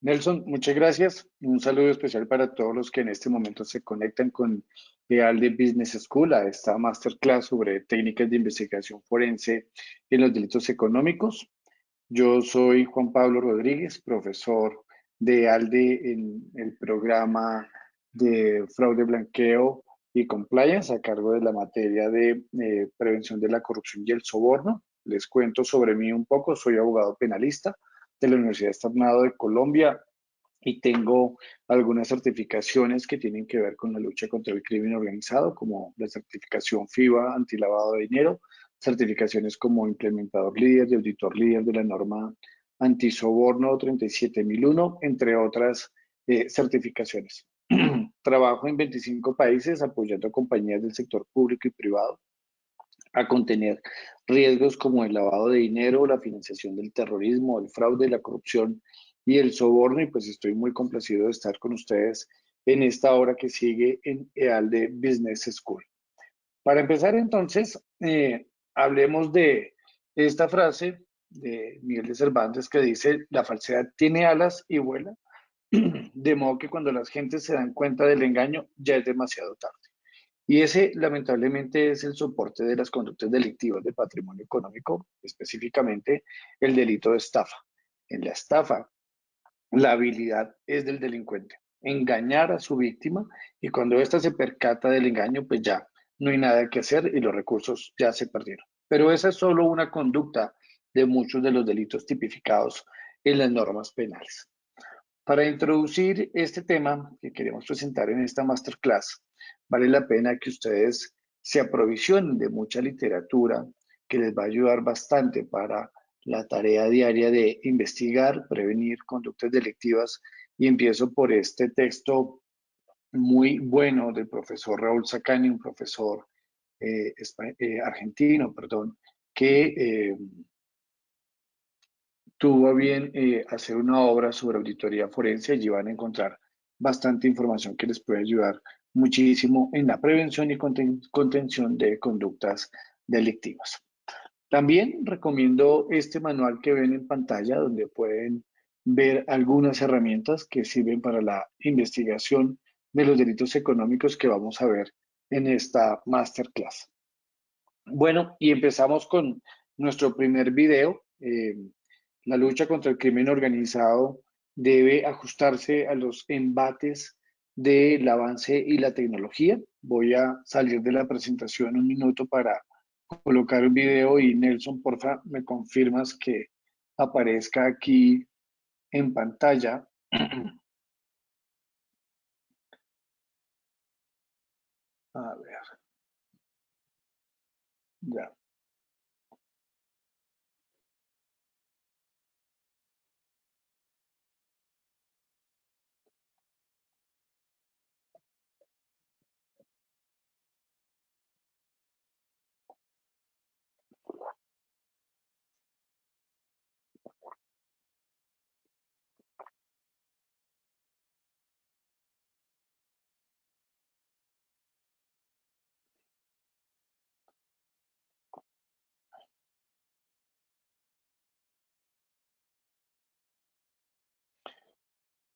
Nelson, muchas gracias. Un saludo especial para todos los que en este momento se conectan con EALDE Business School a esta masterclass sobre técnicas de investigación forense en los delitos económicos. Yo soy Juan Pablo Rodríguez, profesor de ALDE en el programa de fraude, blanqueo y compliance a cargo de la materia de prevención de la corrupción y el soborno. Les cuento sobre mí un poco. Soy abogado penalista de la Universidad Externado de Colombia y tengo algunas certificaciones que tienen que ver con la lucha contra el crimen organizado, como la certificación FIBA antilavado de dinero, certificaciones como implementador líder y auditor líder de la norma antisoborno 37001, entre otras certificaciones. Trabajo en 25 países apoyando a compañías del sector público y privado a contener riesgos como el lavado de dinero, la financiación del terrorismo, el fraude, la corrupción y el soborno. Y pues estoy muy complacido de estar con ustedes en esta hora que sigue en EALDE Business School. Para empezar entonces, hablemos de esta frase de Miguel de Cervantes que dice, la falsedad tiene alas y vuela, de modo que cuando las gentes se dan cuenta del engaño ya es demasiado tarde. Y ese, lamentablemente, es el soporte de las conductas delictivas de patrimonio económico, específicamente el delito de estafa. En la estafa, la habilidad es del delincuente, engañar a su víctima y cuando ésta se percata del engaño, pues ya no hay nada que hacer y los recursos ya se perdieron. Pero esa es solo una conducta de muchos de los delitos tipificados en las normas penales. Para introducir este tema que queremos presentar en esta masterclass, vale la pena que ustedes se aprovisionen de mucha literatura que les va a ayudar bastante para la tarea diaria de investigar, prevenir conductas delictivas. Y empiezo por este texto muy bueno del profesor Raúl Sacani, un profesor argentino, perdón, que tuvo a bien hacer una obra sobre auditoría forense. Allí van a encontrar bastante información que les puede ayudar muchísimo en la prevención y contención de conductas delictivas. También recomiendo este manual que ven en pantalla, donde pueden ver algunas herramientas que sirven para la investigación de los delitos económicos que vamos a ver en esta masterclass. Bueno, y empezamos con nuestro primer video. La lucha contra el crimen organizado debe ajustarse a los embates del avance y la tecnología. Voy a salir de la presentación un minuto para colocar un video y Nelson, porfa, me confirmas que aparezca aquí en pantalla. A ver, ya.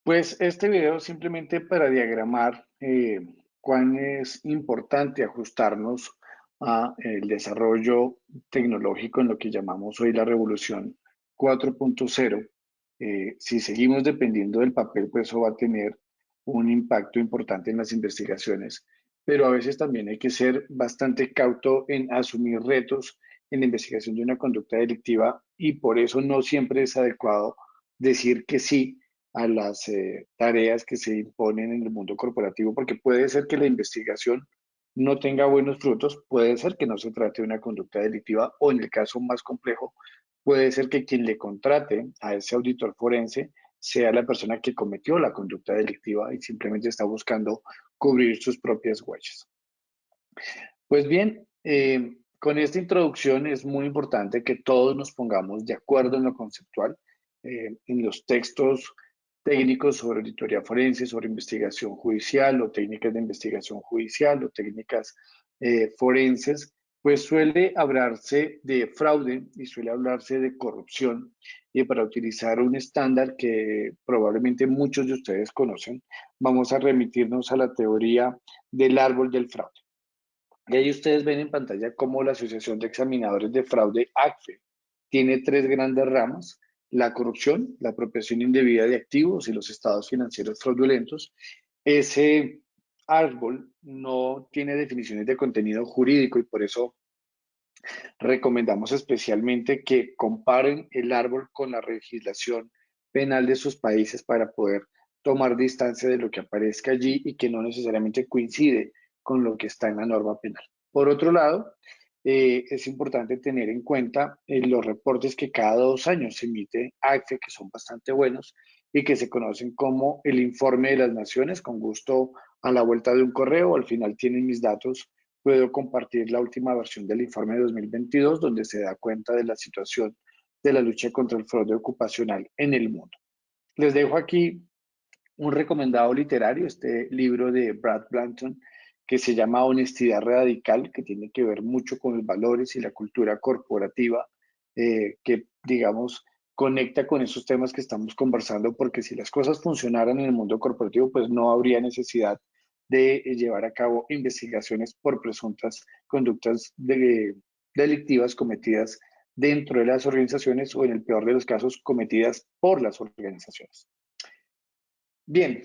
Pues este video simplemente para diagramar cuán es importante ajustarnos a el desarrollo tecnológico en lo que llamamos hoy la revolución 4.0. Si seguimos dependiendo del papel, pues eso va a tener un impacto importante en las investigaciones, pero a veces también hay que ser bastante cauto en asumir retos en la investigación de una conducta delictiva y por eso no siempre es adecuado decir que sí a las tareas que se imponen en el mundo corporativo, porque puede ser que la investigación no tenga buenos frutos, puede ser que no se trate de una conducta delictiva o en el caso más complejo, puede ser que quien le contrate a ese auditor forense sea la persona que cometió la conducta delictiva y simplemente está buscando cubrir sus propias huellas. Pues bien, con esta introducción es muy importante que todos nos pongamos de acuerdo en lo conceptual, en los textos técnicos sobre auditoría forense, sobre investigación judicial o técnicas de investigación judicial o técnicas forenses, pues suele hablarse de fraude y suele hablarse de corrupción y para utilizar un estándar que probablemente muchos de ustedes conocen, vamos a remitirnos a la teoría del árbol del fraude. Y ahí ustedes ven en pantalla cómo la Asociación de Examinadores de Fraude, ACFE, tiene tres grandes ramas: la corrupción, la apropiación indebida de activos y los estados financieros fraudulentos. Ese árbol no tiene definiciones de contenido jurídico y por eso recomendamos especialmente que comparen el árbol con la legislación penal de sus países para poder tomar distancia de lo que aparezca allí y que no necesariamente coincide con lo que está en la norma penal. Por otro lado, es importante tener en cuenta los reportes que cada 2 años se emite ACFE, que son bastante buenos y que se conocen como el informe de las naciones. Con gusto, a la vuelta de un correo, al final tienen mis datos, puedo compartir la última versión del informe de 2022, donde se da cuenta de la situación de la lucha contra el fraude ocupacional en el mundo. Les dejo aquí un recomendado literario, este libro de Brad Blanton, que se llama Honestidad Radical, que tiene que ver mucho con los valores y la cultura corporativa, que, digamos, conecta con esos temas que estamos conversando, porque si las cosas funcionaran en el mundo corporativo, pues no habría necesidad de llevar a cabo investigaciones por presuntas conductas delictivas cometidas dentro de las organizaciones o, en el peor de los casos, cometidas por las organizaciones. Bien,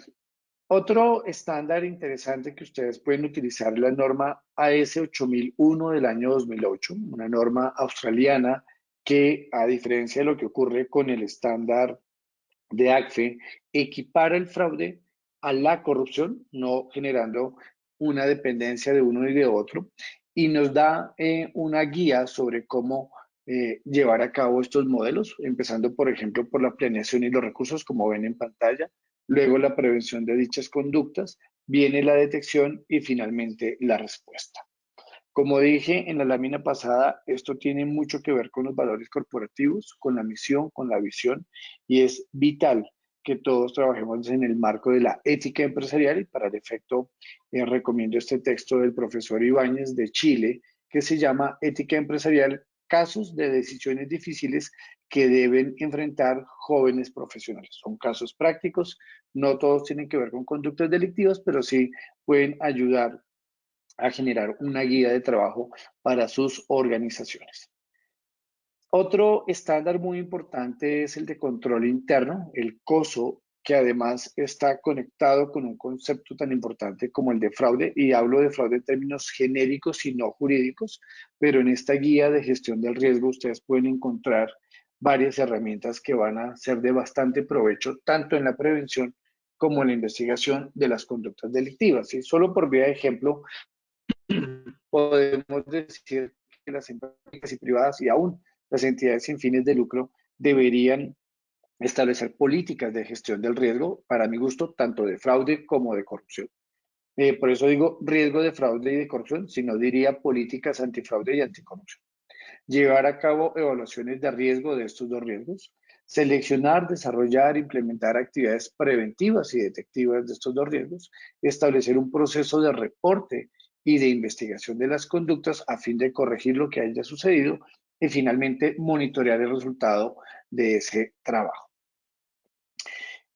otro estándar interesante que ustedes pueden utilizar es la norma AS 8001 del año 2008, una norma australiana que, a diferencia de lo que ocurre con el estándar de ACFE, equipara el fraude a la corrupción, no generando una dependencia de uno y de otro, y nos da una guía sobre cómo llevar a cabo estos modelos, empezando, por ejemplo, por la planeación y los recursos, como ven en pantalla, luego la prevención de dichas conductas, viene la detección y finalmente la respuesta. Como dije en la lámina pasada, esto tiene mucho que ver con los valores corporativos, con la misión, con la visión, y es vital que todos trabajemos en el marco de la ética empresarial, y para el efecto recomiendo este texto del profesor Ibáñez de Chile, que se llama Ética Empresarial, casos de decisiones difíciles que deben enfrentar jóvenes profesionales. Son casos prácticos, no todos tienen que ver con conductas delictivas, pero sí pueden ayudar a generar una guía de trabajo para sus organizaciones. Otro estándar muy importante es el de control interno, el COSO, que además está conectado con un concepto tan importante como el de fraude, y hablo de fraude en términos genéricos y no jurídicos, pero en esta guía de gestión del riesgo ustedes pueden encontrar varias herramientas que van a ser de bastante provecho, tanto en la prevención como en la investigación de las conductas delictivas. Y solo por vía de ejemplo, podemos decir que las empresas públicas y privadas y aún las entidades sin fines de lucro deberían establecer políticas de gestión del riesgo, para mi gusto, tanto de fraude como de corrupción. Por eso digo riesgo de fraude y de corrupción, sino diría políticas antifraude y anticorrupción. Llevar a cabo evaluaciones de riesgo de estos dos riesgos, seleccionar, desarrollar, implementar actividades preventivas y detectivas de estos dos riesgos, establecer un proceso de reporte y de investigación de las conductas a fin de corregir lo que haya sucedido y finalmente monitorear el resultado de ese trabajo.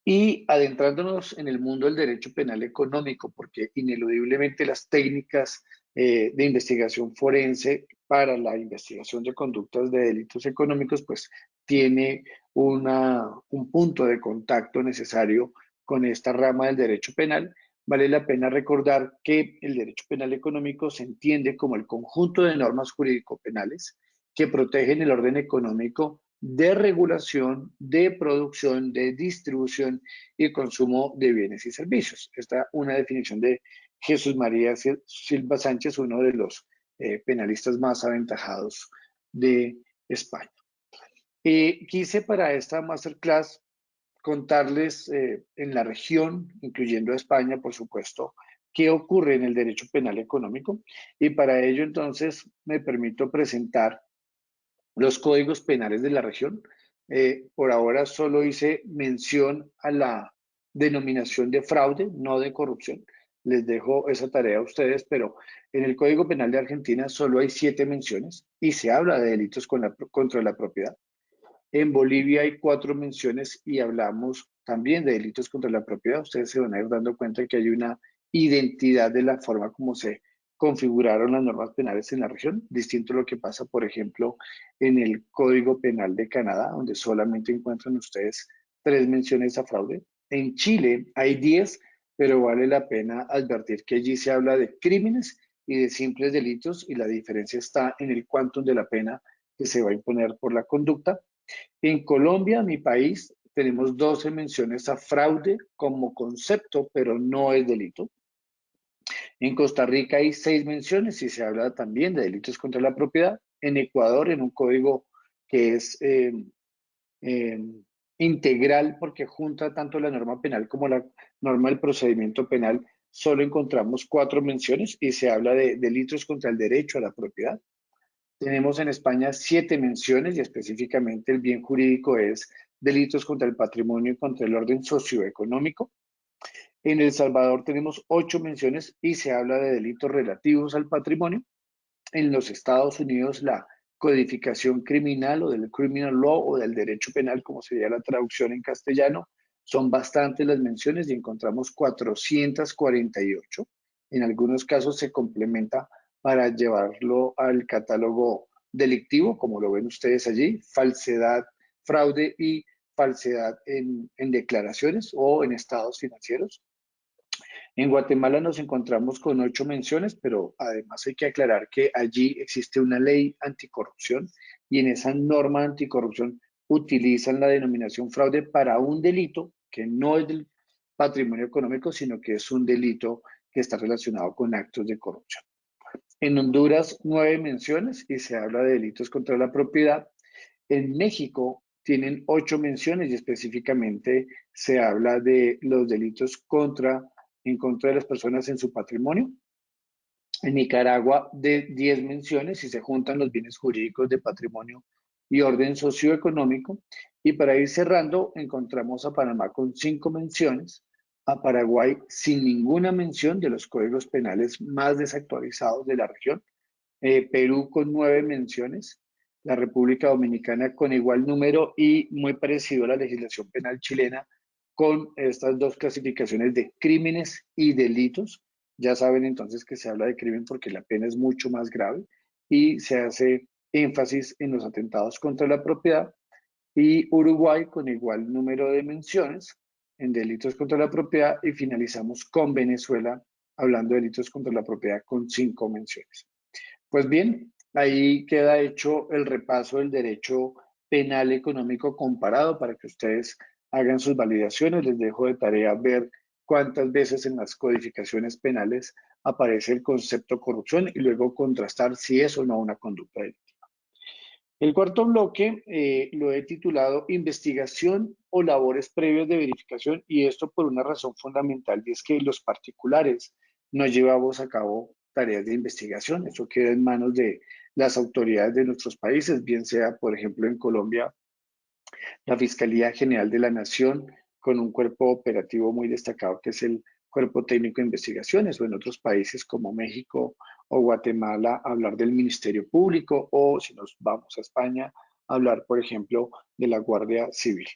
Y adentrándonos en el mundo del derecho penal económico, porque ineludiblemente las técnicas de investigación forense para la investigación de conductas de delitos económicos, pues tiene un punto de contacto necesario con esta rama del derecho penal. Vale la pena recordar que el derecho penal económico se entiende como el conjunto de normas jurídico-penales que protegen el orden económico de regulación, de producción, de distribución y consumo de bienes y servicios. Esta es una definición de Jesús María Silva Sánchez, uno de los penalistas más aventajados de España. Quise para esta masterclass contarles en la región, incluyendo a España, por supuesto, qué ocurre en el derecho penal económico, y para ello entonces me permito presentar los códigos penales de la región. Por ahora solo hice mención a la denominación de fraude, no de corrupción. Les dejo esa tarea a ustedes, pero en el Código Penal de Argentina solo hay 7 menciones y se habla de delitos contra la propiedad. En Bolivia hay 4 menciones y hablamos también de delitos contra la propiedad. Ustedes se van a ir dando cuenta que hay una identidad de la forma como se configuraron las normas penales en la región, distinto a lo que pasa, por ejemplo, en el Código Penal de Canadá, donde solamente encuentran ustedes 3 menciones a fraude. En Chile hay 10, pero vale la pena advertir que allí se habla de crímenes y de simples delitos y la diferencia está en el quantum de la pena que se va a imponer por la conducta. En Colombia, mi país, tenemos 12 menciones a fraude como concepto, pero no es delito. En Costa Rica hay 6 menciones y se habla también de delitos contra la propiedad. En Ecuador, en un código que es eh, integral porque junta tanto la norma penal como la norma del procedimiento penal, solo encontramos 4 menciones y se habla de delitos contra el derecho a la propiedad. Tenemos en España 7 menciones y específicamente el bien jurídico es delitos contra el patrimonio y contra el orden socioeconómico. En El Salvador tenemos 8 menciones y se habla de delitos relativos al patrimonio. En los Estados Unidos la codificación criminal o del criminal law o del derecho penal, como sería la traducción en castellano, son bastantes las menciones y encontramos 448. En algunos casos se complementa para llevarlo al catálogo delictivo, como lo ven ustedes allí, falsedad, fraude y falsedad en declaraciones o en estados financieros. En Guatemala nos encontramos con 8 menciones, pero además hay que aclarar que allí existe una ley anticorrupción y en esa norma anticorrupción utilizan la denominación fraude para un delito que no es del patrimonio económico, sino que es un delito que está relacionado con actos de corrupción. En Honduras, 9 menciones y se habla de delitos contra la propiedad. En México tienen 8 menciones y específicamente se habla de los delitos en contra de las personas en su patrimonio. En Nicaragua, de 10 menciones y se juntan los bienes jurídicos de patrimonio y orden socioeconómico. Y para ir cerrando, encontramos a Panamá con 5 menciones, a Paraguay sin ninguna mención de los códigos penales más desactualizados de la región, Perú con 9 menciones, la República Dominicana con igual número y muy parecido a la legislación penal chilena con estas 2 clasificaciones de crímenes y delitos. Ya saben entonces que se habla de crimen porque la pena es mucho más grave y se hace énfasis en los atentados contra la propiedad y Uruguay con igual número de menciones en delitos contra la propiedad y finalizamos con Venezuela hablando de delitos contra la propiedad con 5 menciones. Pues bien, ahí queda hecho el repaso del derecho penal económico comparado para que ustedes hagan sus validaciones. Les dejo de tarea ver cuántas veces en las codificaciones penales aparece el concepto corrupción y luego contrastar si es o no una conducta delictiva. El cuarto bloque lo he titulado Investigación o labores previas de verificación y esto por una razón fundamental y es que los particulares no llevamos a cabo tareas de investigación. Eso queda en manos de las autoridades de nuestros países, bien sea, por ejemplo, en Colombia, la Fiscalía General de la Nación con un cuerpo operativo muy destacado que es el Cuerpo Técnico de Investigaciones, o en otros países como México o Guatemala, hablar del Ministerio Público, o si nos vamos a España, hablar, por ejemplo, de la Guardia Civil.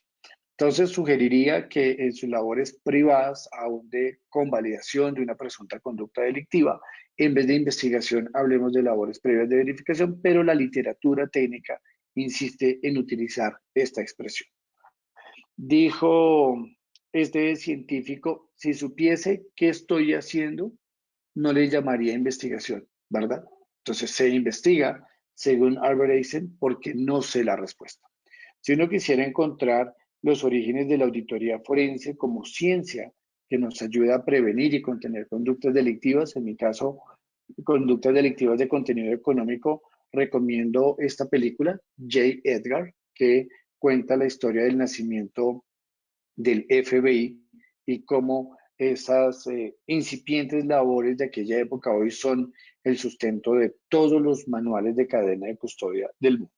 Entonces, sugeriría que en sus labores privadas, aún de convalidación de una presunta conducta delictiva, en vez de investigación, hablemos de labores previas de verificación, pero la literatura técnica insiste en utilizar esta expresión. Dijo este científico, si supiese qué estoy haciendo, no le llamaría investigación, ¿verdad? Entonces se investiga, según Albert Einstein, porque no sé la respuesta. Si uno quisiera encontrar los orígenes de la auditoría forense como ciencia que nos ayuda a prevenir y contener conductas delictivas, en mi caso, conductas delictivas de contenido económico, recomiendo esta película, J. Edgar, que cuenta la historia del nacimiento del FBI y cómo esas incipientes labores de aquella época hoy son el sustento de todos los manuales de cadena de custodia del mundo.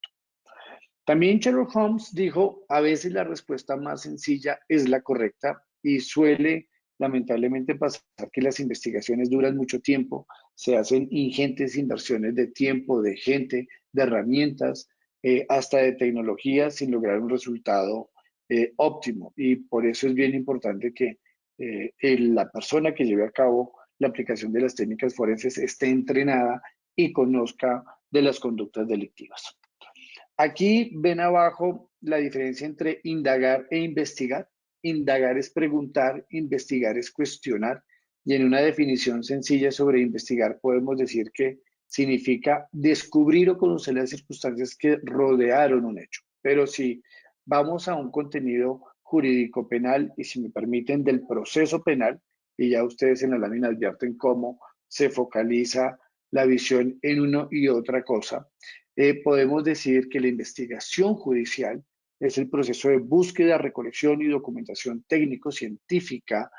También Sherlock Holmes dijo, a veces la respuesta más sencilla es la correcta y suele lamentablemente pasar que las investigaciones duran mucho tiempo, se hacen ingentes inversiones de tiempo, de gente, de herramientas, hasta de tecnología sin lograr un resultado óptimo. Y por eso es bien importante que la persona que lleve a cabo la aplicación de las técnicas forenses esté entrenada y conozca de las conductas delictivas. Aquí ven abajo la diferencia entre indagar e investigar. Indagar es preguntar, investigar es cuestionar. Y en una definición sencilla sobre investigar podemos decir que significa descubrir o conocer las circunstancias que rodearon un hecho. Pero si vamos a un contenido jurídico penal y si me permiten del proceso penal, y ya ustedes en la lámina advierten cómo se focaliza la visión en uno y otra cosa, podemos decir que la investigación judicial es el proceso de búsqueda, recolección y documentación técnico-científica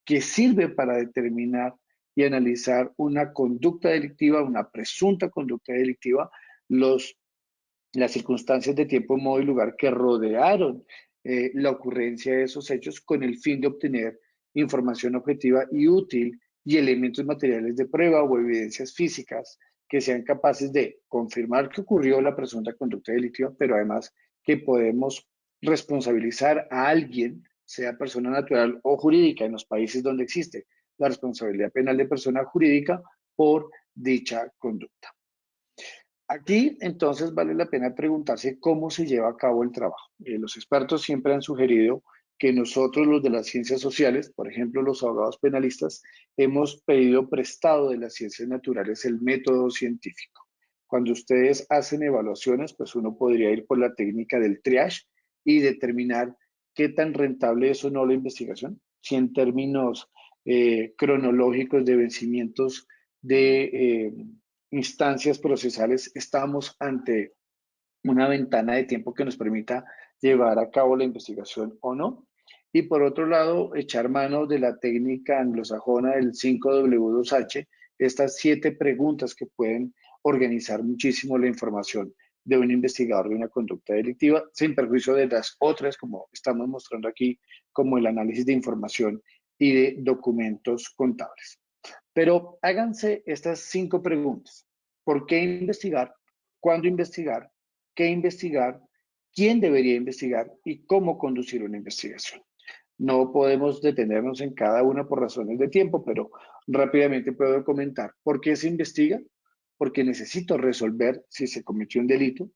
que sirve para determinar y analizar una conducta delictiva, una presunta conducta delictiva, las circunstancias de tiempo, modo y lugar que rodearon la ocurrencia de esos hechos con el fin de obtener información objetiva y útil y elementos materiales de prueba o evidencias físicas que sean capaces de confirmar que ocurrió la presunta conducta delictiva, pero además que podemos responsabilizar a alguien, sea persona natural o jurídica, en los países donde existe la responsabilidad penal de persona jurídica por dicha conducta. Aquí entonces vale la pena preguntarse cómo se lleva a cabo el trabajo. Los expertos siempre han sugerido que nosotros, los de las ciencias sociales, por ejemplo, los abogados penalistas, hemos pedido prestado de las ciencias naturales el método científico. Cuando ustedes hacen evaluaciones, pues uno podría ir por la técnica del triage y determinar qué tan rentable es o no la investigación, si en términos cronológicos de vencimientos de instancias procesales estamos ante una ventana de tiempo que nos permita llevar a cabo la investigación o no. Y por otro lado, echar mano de la técnica anglosajona del 5W2H, estas 7 preguntas que pueden organizar muchísimo la información de un investigador de una conducta delictiva, sin perjuicio de las otras, como estamos mostrando aquí, como el análisis de información y de documentos contables. Pero háganse estas 5 preguntas. ¿Por qué investigar? ¿Cuándo investigar? ¿Qué investigar? ¿Quién debería investigar? ¿Y cómo conducir una investigación? No podemos detenernos en cada una por razones de tiempo, pero rápidamente puedo comentar por qué se investiga. Porque necesito resolver si se cometió un delito,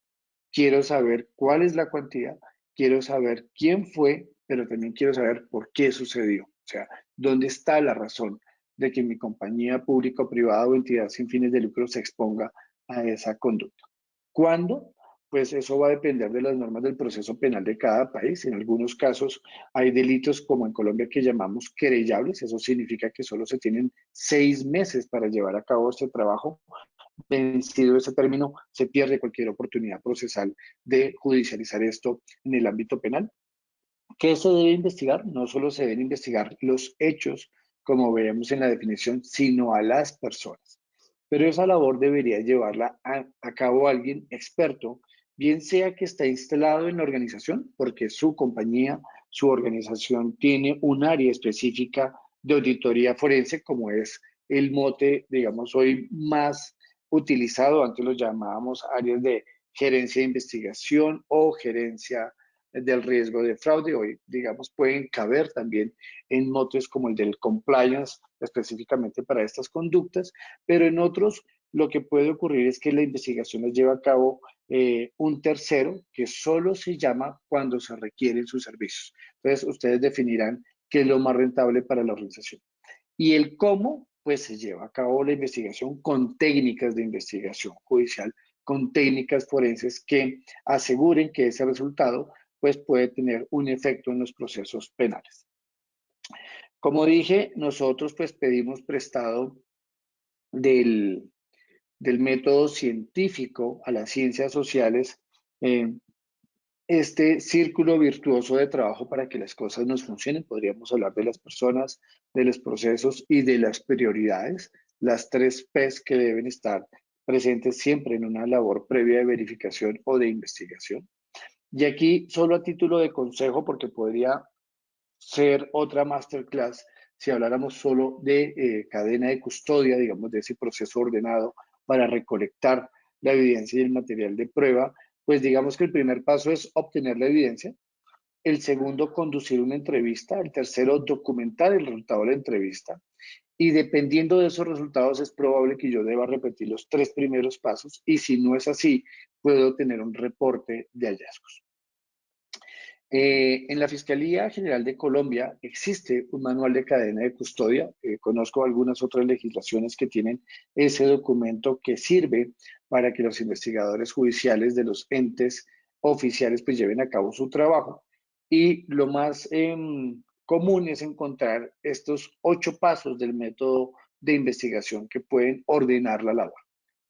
quiero saber cuál es la cuantía, quiero saber quién fue, pero también quiero saber por qué sucedió. O sea, dónde está la razón de que mi compañía pública o privada o entidad sin fines de lucro se exponga a esa conducta. ¿Cuándo? Pues eso va a depender de las normas del proceso penal de cada país. En algunos casos hay delitos como en Colombia que llamamos querellables. Eso significa que solo se tienen 6 meses para llevar a cabo este trabajo. Vencido ese término, se pierde cualquier oportunidad procesal de judicializar esto en el ámbito penal. ¿Qué se debe investigar? No solo se deben investigar los hechos, como veíamos en la definición, sino a las personas. Pero esa labor debería llevarla a cabo alguien experto, bien sea que está instalado en la organización, porque su compañía, su organización tiene un área específica de auditoría forense, como es el mote, digamos, hoy más utilizado, antes lo llamábamos áreas de gerencia de investigación o gerencia del riesgo de fraude. Hoy, digamos, pueden caber también en motes como el del compliance, específicamente para estas conductas, pero en otros lo que puede ocurrir es que la investigación la lleva a cabo un tercero que solo se llama cuando se requieren sus servicios. Entonces, ustedes definirán qué es lo más rentable para la organización. Y el cómo, pues se lleva a cabo la investigación con técnicas de investigación judicial, con técnicas forenses que aseguren que ese resultado pues puede tener un efecto en los procesos penales. Como dije, nosotros pues pedimos prestado del, del método científico a las ciencias sociales eh, este círculo virtuoso de trabajo para que las cosas nos funcionen. Podríamos hablar de las personas, de los procesos y de las prioridades, las 3 P's que deben estar presentes siempre en una labor previa de verificación o de investigación. Y aquí, solo a título de consejo, porque podría ser otra masterclass si habláramos solo de cadena de custodia, digamos, de ese proceso ordenado para recolectar la evidencia y el material de prueba, Pues digamos que el primer paso es obtener la evidencia, el segundo, conducir una entrevista, el tercero, documentar el resultado de la entrevista, y dependiendo de esos resultados es probable que yo deba repetir los tres primeros pasos, y si no es así, puedo tener un reporte de hallazgos. En la Fiscalía General de Colombia existe un manual de cadena de custodia. Conozco algunas otras legislaciones que tienen ese documento que sirve para que los investigadores judiciales de los entes oficiales pues lleven a cabo su trabajo. Y lo más común es encontrar estos 8 pasos del método de investigación que pueden ordenar la labor: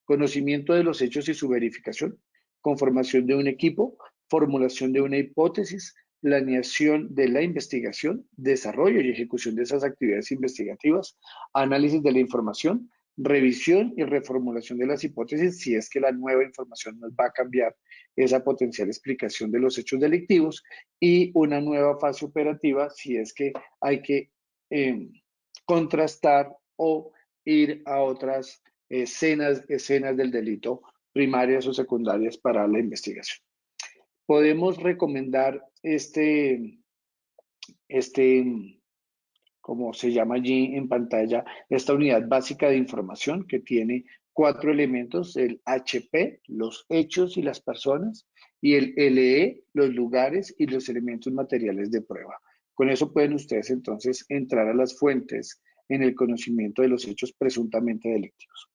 conocimiento de los hechos y su verificación, conformación de un equipo, formulación de una hipótesis, planeación de la investigación, desarrollo y ejecución de esas actividades investigativas, análisis de la información, revisión y reformulación de las hipótesis si es que la nueva información nos va a cambiar esa potencial explicación de los hechos delictivos, y una nueva fase operativa si es que hay que eh, contrastar o ir a otras escenas del delito primarias o secundarias para la investigación. Podemos recomendar este, como se llama allí en pantalla, esta unidad básica de información que tiene 4 elementos: el HP, los hechos y las personas, y el LE, los lugares y los elementos materiales de prueba. Con eso pueden ustedes entonces entrar a las fuentes en el conocimiento de los hechos presuntamente delictivos.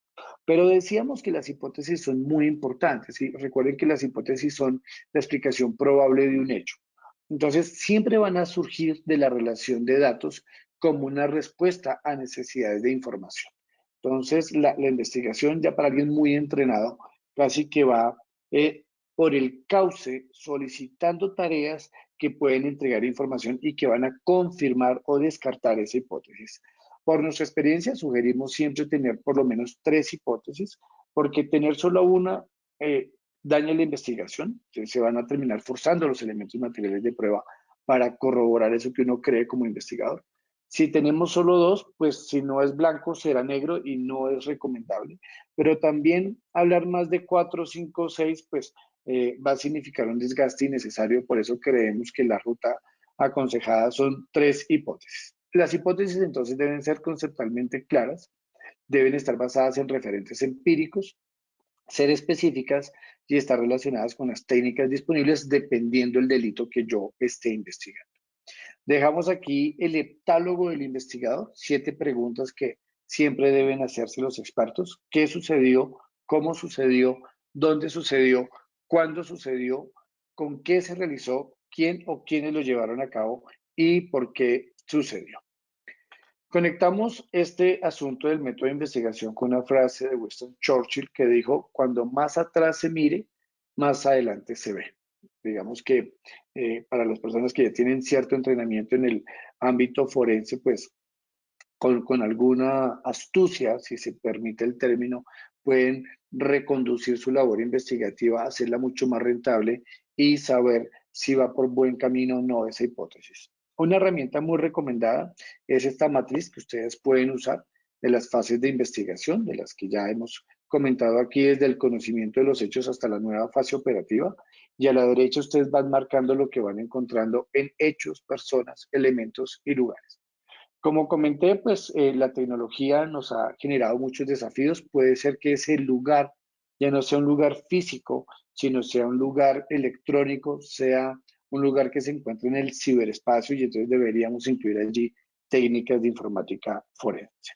Pero decíamos que las hipótesis son muy importantes, ¿sí? Recuerden que las hipótesis son la explicación probable de un hecho. Entonces, siempre van a surgir de la relación de datos como una respuesta a necesidades de información. Entonces, la investigación, ya para alguien muy entrenado, casi que va eh, por el cauce solicitando tareas que pueden entregar información y que van a confirmar o descartar esa hipótesis. Por nuestra experiencia, sugerimos siempre tener por lo menos 3 hipótesis, porque tener solo una eh, daña la investigación. Se van a terminar forzando los elementos materiales de prueba para corroborar eso que uno cree como investigador. Si tenemos solo 2, pues si no es blanco, será negro y no es recomendable. Pero también hablar más de 4, 5, 6, pues va a significar un desgaste innecesario. Por eso creemos que la ruta aconsejada son 3 hipótesis. Las hipótesis entonces deben ser conceptualmente claras, deben estar basadas en referentes empíricos, ser específicas y estar relacionadas con las técnicas disponibles dependiendo del delito que yo esté investigando. Dejamos aquí el heptálogo del investigador, 7 preguntas que siempre deben hacerse los expertos: ¿qué sucedió? ¿Cómo sucedió? ¿Dónde sucedió? ¿Cuándo sucedió? ¿Con qué se realizó? ¿Quién o quiénes lo llevaron a cabo? ¿Y por qué sucedió? Conectamos este asunto del método de investigación con una frase de Winston Churchill que dijo: cuando más atrás se mire, más adelante se ve. Digamos que para las personas que ya tienen cierto entrenamiento en el ámbito forense, pues con alguna astucia, si se permite el término, pueden reconducir su labor investigativa, hacerla mucho más rentable y saber si va por buen camino o no esa hipótesis. Una herramienta muy recomendada es esta matriz que ustedes pueden usar de las fases de investigación, de las que ya hemos comentado aquí, desde el conocimiento de los hechos hasta la nueva fase operativa. Y a la derecha ustedes van marcando lo que van encontrando en hechos, personas, elementos y lugares. Como comenté, pues la tecnología nos ha generado muchos desafíos. Puede ser que ese lugar ya no sea un lugar físico, sino sea un lugar electrónico, sea un lugar que se encuentre en el ciberespacio, y entonces deberíamos incluir allí técnicas de informática forense.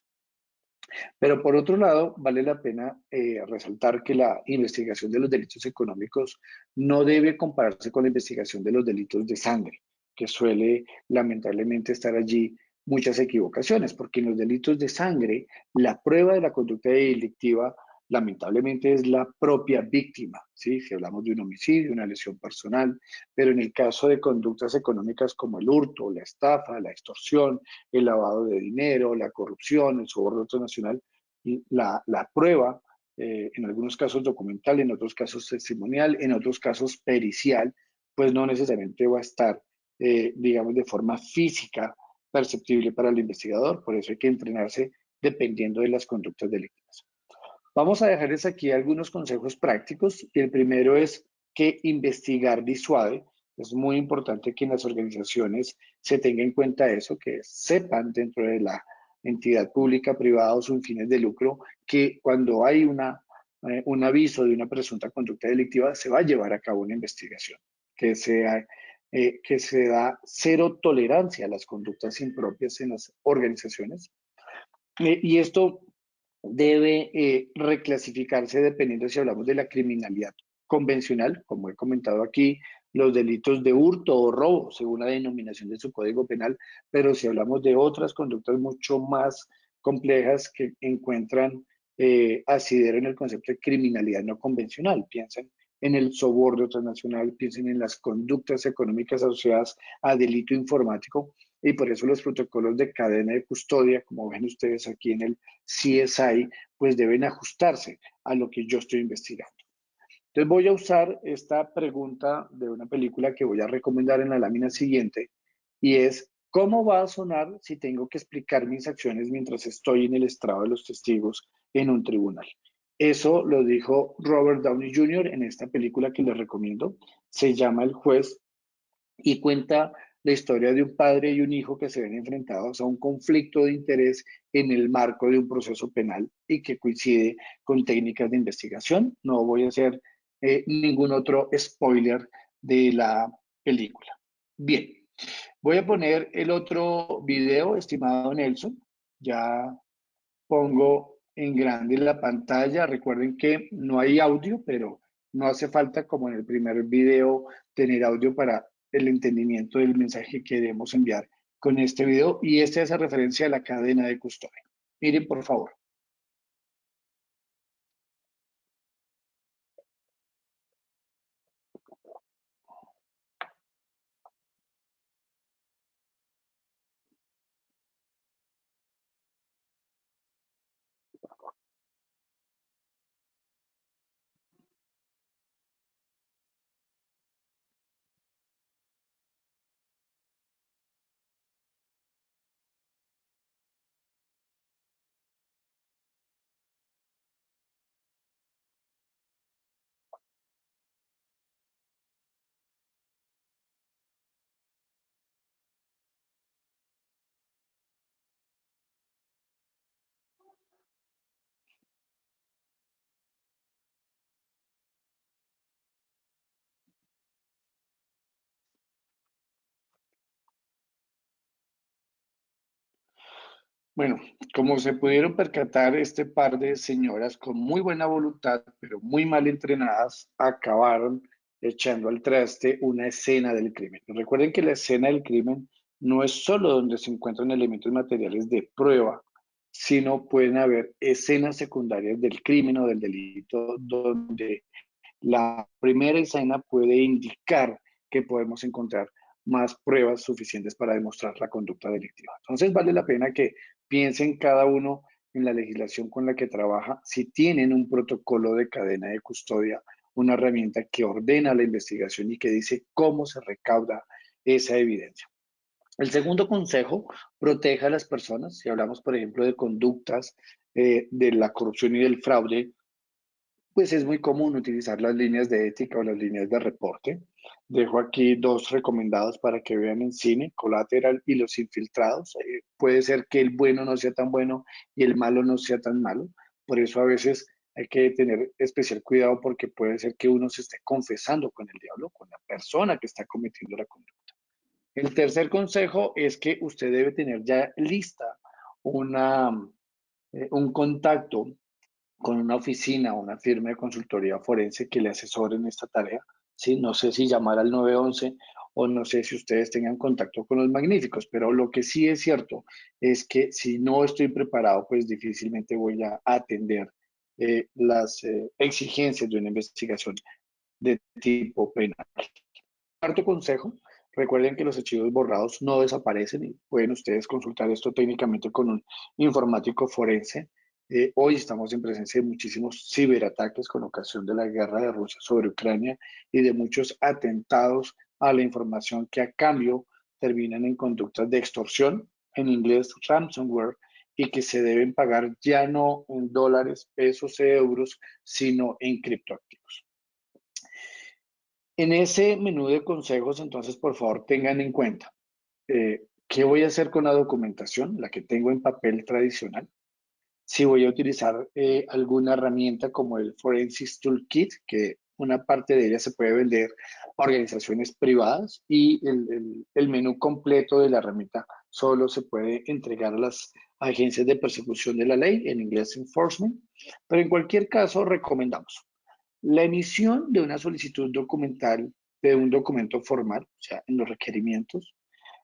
Pero por otro lado, vale la pena resaltar que la investigación de los delitos económicos no debe compararse con la investigación de los delitos de sangre, que suele lamentablemente estar allí muchas equivocaciones, porque en los delitos de sangre la prueba de la conducta delictiva lamentablemente es la propia víctima, ¿sí? Si hablamos de un homicidio, una lesión personal, pero en el caso de conductas económicas como el hurto, la estafa, la extorsión, el lavado de dinero, la corrupción, el soborno nacional, la prueba, en algunos casos documental, en otros casos testimonial, en otros casos pericial, pues no necesariamente va a estar, digamos, de forma física perceptible para el investigador. Por eso hay que entrenarse dependiendo de las conductas delictivas. Vamos a dejarles aquí algunos consejos prácticos, y el primero es: que investigar disuade. Es muy importante que en las organizaciones se tenga en cuenta eso, que sepan dentro de la entidad pública, privada o sin fines de lucro, que cuando hay un aviso de una presunta conducta delictiva, se va a llevar a cabo una investigación, que se da cero tolerancia a las conductas impropias en las organizaciones. Y esto debe reclasificarse dependiendo si hablamos de la criminalidad convencional, como he comentado aquí, los delitos de hurto o robo, según la denominación de su código penal, pero si hablamos de otras conductas mucho más complejas que encuentran asidero en el concepto de criminalidad no convencional, piensen en el soborno transnacional, piensen en las conductas económicas asociadas a delito informático, y por eso los protocolos de cadena de custodia, como ven ustedes aquí en el CSI, pues deben ajustarse a lo que yo estoy investigando. Entonces voy a usar esta pregunta de una película que voy a recomendar en la lámina siguiente y es, ¿cómo va a sonar si tengo que explicar mis acciones mientras estoy en el estrado de los testigos en un tribunal? Eso lo dijo Robert Downey Jr. en esta película que les recomiendo. Se llama El juez y cuenta la historia de un padre y un hijo que se ven enfrentados a un conflicto de interés en el marco de un proceso penal y que coincide con técnicas de investigación. No voy a hacer ningún otro spoiler de la película. Bien, voy a poner el otro video, estimado Nelson. Ya pongo en grande la pantalla. Recuerden que no hay audio, pero no hace falta, como en el primer video, tener audio para el entendimiento del mensaje que queremos enviar con este video. Y esta es a referencia a la cadena de custodia. Miren, por favor. Bueno, como se pudieron percatar, este par de señoras con muy buena voluntad, pero muy mal entrenadas, acabaron echando al traste una escena del crimen. Recuerden que la escena del crimen no es solo donde se encuentran elementos materiales de prueba, sino pueden haber escenas secundarias del crimen o del delito donde la primera escena puede indicar que podemos encontrar más pruebas suficientes para demostrar la conducta delictiva. Entonces vale la pena que piensen cada uno en la legislación con la que trabaja, si tienen un protocolo de cadena de custodia, una herramienta que ordena la investigación y que dice cómo se recauda esa evidencia. El segundo consejo, proteja a las personas. Si hablamos, por ejemplo, de conductas de la corrupción y del fraude, pues es muy común utilizar las líneas de ética o las líneas de reporte. Dejo aquí dos recomendados para que vean en cine, Collateral y Los Infiltrados. Puede ser que el bueno no sea tan bueno y el malo no sea tan malo. Por eso a veces hay que tener especial cuidado porque puede ser que uno se esté confesando con el diablo, con la persona que está cometiendo la conducta. El tercer consejo es que usted debe tener ya lista una, un contacto con una oficina o una firma de consultoría forense que le asesore en esta tarea. ¿Sí? No sé si llamar al 911 o no sé si ustedes tengan contacto con los magníficos, pero lo que sí es cierto es que si no estoy preparado, pues difícilmente voy a atender las exigencias de una investigación de tipo penal. Cuarto consejo, recuerden que los archivos borrados no desaparecen y pueden ustedes consultar esto técnicamente con un informático forense. Hoy estamos en presencia de muchísimos ciberataques con ocasión de la guerra de Rusia sobre Ucrania y de muchos atentados a la información que a cambio terminan en conductas de extorsión, en inglés ransomware, y que se deben pagar ya no en dólares, pesos, euros, sino en criptoactivos. En ese menú de consejos, entonces, por favor, tengan en cuenta qué voy a hacer con la documentación, la que tengo en papel tradicional. Si voy a utilizar alguna herramienta como el Forensics Toolkit, que una parte de ella se puede vender a organizaciones privadas y el menú completo de la herramienta solo se puede entregar a las agencias de persecución de la ley, en inglés enforcement, pero en cualquier caso recomendamos la emisión de una solicitud documental de un documento formal, o sea, en los requerimientos,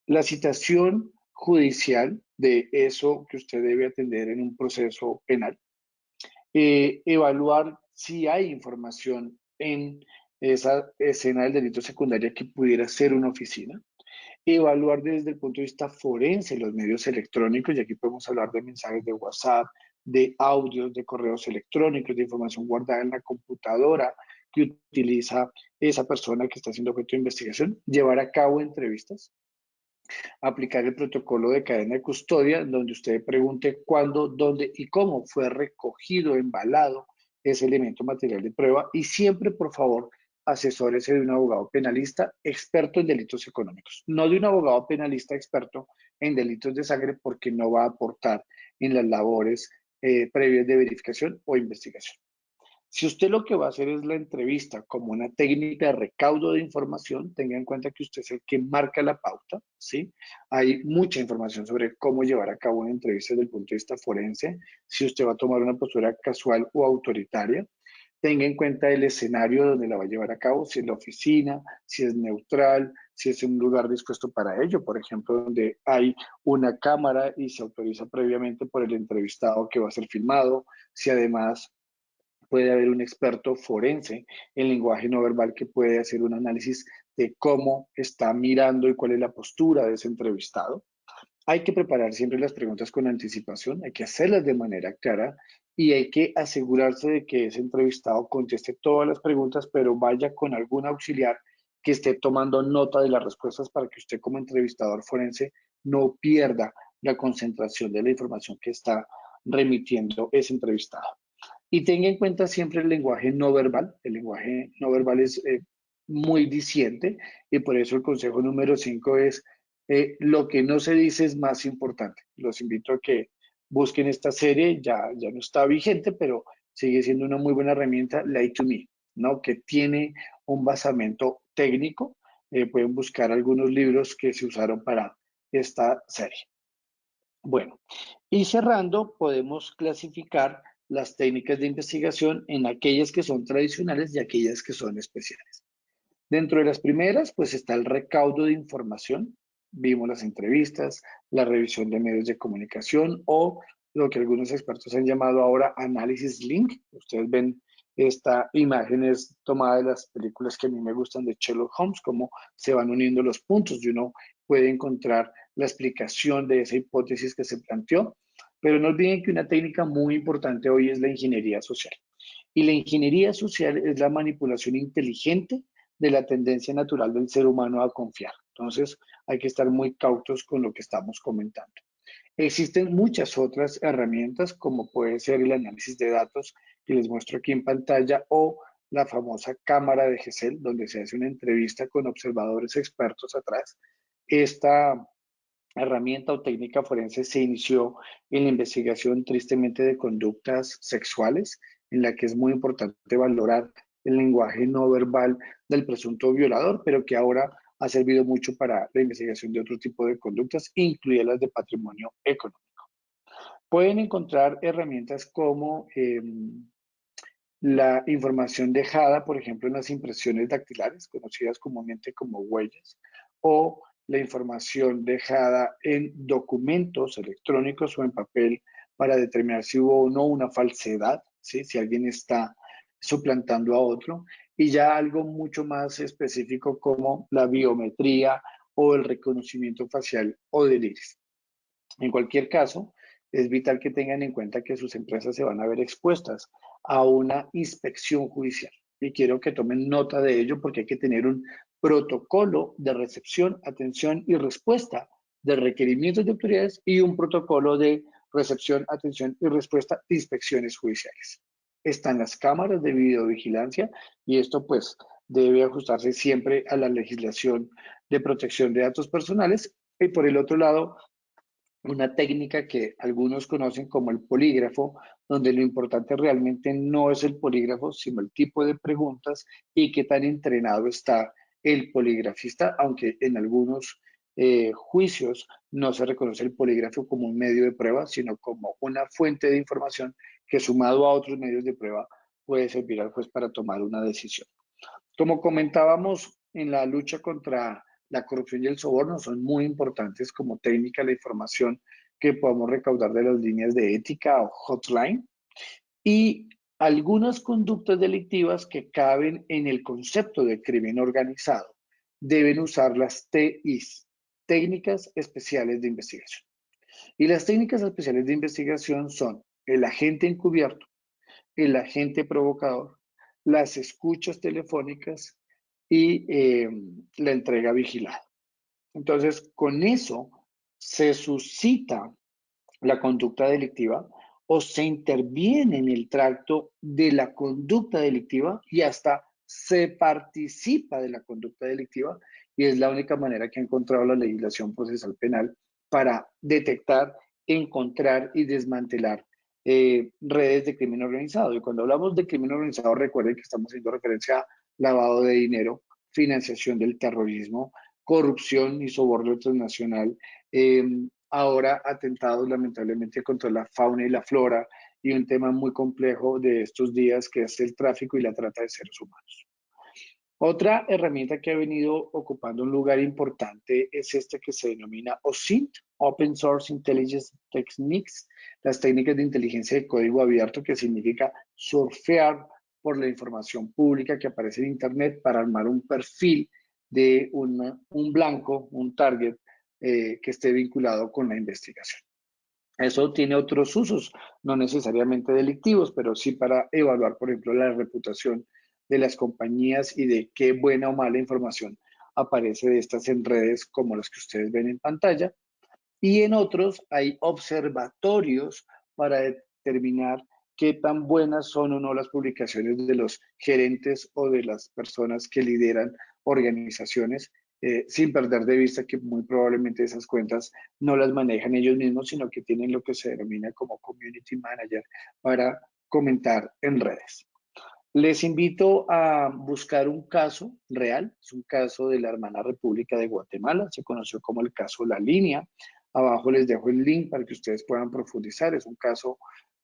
la citación judicial de eso que usted debe atender en un proceso penal, evaluar si hay información en esa escena del delito secundario que pudiera ser una oficina, evaluar desde el punto de vista forense los medios electrónicos, y aquí podemos hablar de mensajes de WhatsApp, de audios, de correos electrónicos, de información guardada en la computadora que utiliza esa persona que está siendo objeto de investigación, llevar a cabo entrevistas, aplicar el protocolo de cadena de custodia, donde usted pregunte cuándo, dónde y cómo fue recogido, embalado ese elemento material de prueba y siempre, por favor, asesórese de un abogado penalista experto en delitos económicos, no de un abogado penalista experto en delitos de sangre porque no va a aportar en las labores previas de verificación o investigación. Si usted lo que va a hacer es la entrevista como una técnica de recaudo de información, tenga en cuenta que usted es el que marca la pauta, ¿sí? Hay mucha información sobre cómo llevar a cabo una entrevista desde el punto de vista forense, si usted va a tomar una postura casual o autoritaria. Tenga en cuenta el escenario donde la va a llevar a cabo, si es la oficina, si es neutral, si es un lugar dispuesto para ello, por ejemplo, donde hay una cámara y se autoriza previamente por el entrevistado que va a ser filmado, si además puede haber un experto forense en lenguaje no verbal que puede hacer un análisis de cómo está mirando y cuál es la postura de ese entrevistado. Hay que preparar siempre las preguntas con anticipación, hay que hacerlas de manera clara y hay que asegurarse de que ese entrevistado conteste todas las preguntas, pero vaya con algún auxiliar que esté tomando nota de las respuestas para que usted como entrevistador forense no pierda la concentración de la información que está remitiendo ese entrevistado. Y tenga en cuenta siempre el lenguaje no verbal. El lenguaje no verbal es muy diciente y por eso el consejo número 5 es lo que no se dice es más importante. Los invito a que busquen esta serie, ya no está vigente, pero sigue siendo una muy buena herramienta, Lie to Me, ¿no? Que tiene un basamento técnico. Pueden buscar algunos libros que se usaron para esta serie. Bueno, y cerrando, podemos clasificar las técnicas de investigación en aquellas que son tradicionales y aquellas que son especiales. Dentro de las primeras, pues está el recaudo de información. Vimos las entrevistas, la revisión de medios de comunicación o lo que algunos expertos han llamado ahora análisis link. Ustedes ven esta imagen es tomada de las películas que a mí me gustan de Sherlock Holmes, cómo se van uniendo los puntos y uno puede encontrar la explicación de esa hipótesis que se planteó. Pero no olviden que una técnica muy importante hoy es la ingeniería social. Y la ingeniería social es la manipulación inteligente de la tendencia natural del ser humano a confiar. Entonces, hay que estar muy cautos con lo que estamos comentando. Existen muchas otras herramientas, como puede ser el análisis de datos que les muestro aquí en pantalla o la famosa cámara de Gesell, donde se hace una entrevista con observadores expertos atrás. Esta herramienta o técnica forense se inició en la investigación tristemente de conductas sexuales, en la que es muy importante valorar el lenguaje no verbal del presunto violador, pero que ahora ha servido mucho para la investigación de otro tipo de conductas, incluidas las de patrimonio económico. Pueden encontrar herramientas como la información dejada, por ejemplo, en las impresiones dactilares, conocidas comúnmente como huellas, o la información dejada en documentos electrónicos o en papel para determinar si hubo o no una falsedad, ¿sí? Si alguien está suplantando a otro, y ya algo mucho más específico como la biometría o el reconocimiento facial o del iris. En cualquier caso, es vital que tengan en cuenta que sus empresas se van a ver expuestas a una inspección judicial. Y quiero que tomen nota de ello porque hay que tener un protocolo de recepción, atención y respuesta de requerimientos de autoridades y un protocolo de recepción, atención y respuesta de inspecciones judiciales. Están las cámaras de videovigilancia y esto pues debe ajustarse siempre a la legislación de protección de datos personales. Y por el otro lado, una técnica que algunos conocen como el polígrafo, donde lo importante realmente no es el polígrafo, sino el tipo de preguntas y qué tan entrenado está el poligrafista, aunque en algunos juicios no se reconoce el polígrafo como un medio de prueba, sino como una fuente de información que sumado a otros medios de prueba puede servir al juez para tomar una decisión. Como comentábamos en la lucha contra la corrupción y el soborno, son muy importantes como técnica la información que podamos recaudar de las líneas de ética o hotline y algunas conductas delictivas que caben en el concepto de crimen organizado. Deben usar las TIs, técnicas especiales de investigación. Y las técnicas especiales de investigación son el agente encubierto, el agente provocador, las escuchas telefónicas y la entrega vigilada. Entonces, con eso se suscita la conducta delictiva o se interviene en el tracto de la conducta delictiva y hasta se participa de la conducta delictiva y es la única manera que ha encontrado la legislación procesal penal para detectar, encontrar y desmantelar redes de crimen organizado. Y cuando hablamos de crimen organizado, recuerden que estamos haciendo referencia a lavado de dinero, financiación del terrorismo, corrupción y soborno transnacional, eh, ahora atentados lamentablemente contra la fauna y la flora y un tema muy complejo de estos días que es el tráfico y la trata de seres humanos. Otra herramienta que ha venido ocupando un lugar importante es esta que se denomina OSINT, Open Source Intelligence Techniques, las técnicas de inteligencia de código abierto, que significa surfear por la información pública que aparece en Internet para armar un perfil de un blanco, un target que esté vinculado con la investigación. Eso tiene otros usos, no necesariamente delictivos, pero sí para evaluar, por ejemplo, la reputación de las compañías y de qué buena o mala información aparece de estas en redes como las que ustedes ven en pantalla. Y en otros hay observatorios para determinar qué tan buenas son o no las publicaciones de los gerentes o de las personas que lideran organizaciones, sin perder de vista que muy probablemente esas cuentas no las manejan ellos mismos, sino que tienen lo que se denomina como community manager para comentar en redes. Les invito a buscar un caso real, es un caso de la hermana República de Guatemala, se conoció como el caso La Línea. Abajo les dejo el link para que ustedes puedan profundizar. Es un caso